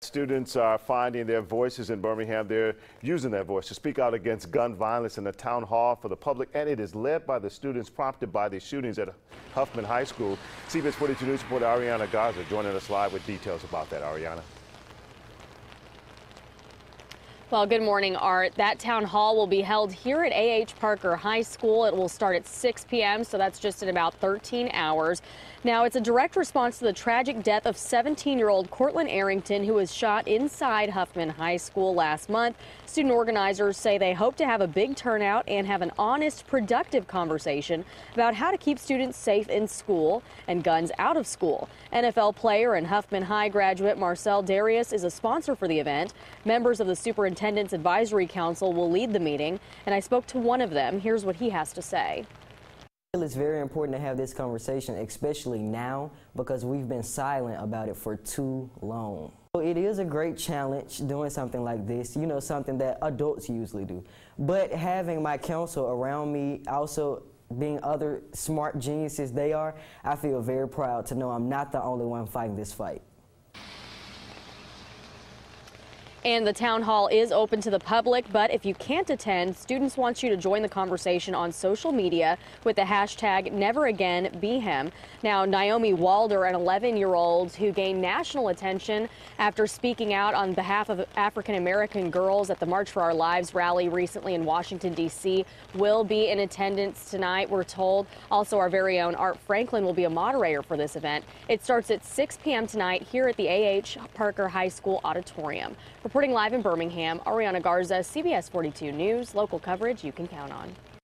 Students are finding their voices in Birmingham. They're using their voice to speak out against gun violence in the town hall for the public, and it is led by the students prompted by the shootings at Huffman High School. CBS 42 News reporter Ariana Garza joining us live with details about that. Ariana. Well, good morning, Art. That town hall will be held here at A.H. Parker High School. It will start at 6 p.m., so that's just in about 13 hours. Now, it's a direct response to the tragic death of 17-year-old Cortland Arrington, who was shot inside Huffman High School last month. Student organizers say they hope to have a big turnout and have an honest, productive conversation about how to keep students safe in school and guns out of school. NFL player and Huffman High graduate Marcel Darius is a sponsor for the event. Members of the Superintendent's Advisory Council will lead the meeting, and I spoke to one of them. Here's what he has to say. It's very important to have this conversation, especially now, because we've been silent about it for too long. It is a great challenge doing something like this, you know, something that adults usually do. But having my counsel around me, also being other smart geniuses they are, I feel very proud to know I'm not the only one fighting this fight. And the town hall is open to the public, but if you can't attend, students want you to join the conversation on social media with the hashtag #NeverAgainBHim. Now, Naomi Walder, an 11-year-old who gained national attention after speaking out on behalf of African-American girls at the March for Our Lives rally recently in Washington, D.C., will be in attendance tonight, we're told. Also, our very own Art Franklin will be a moderator for this event. It starts at 6 p.m. tonight here at the A.H. Parker High School auditorium. Reporting live in Birmingham, Ariana Garza, CBS 42 News, local coverage you can count on.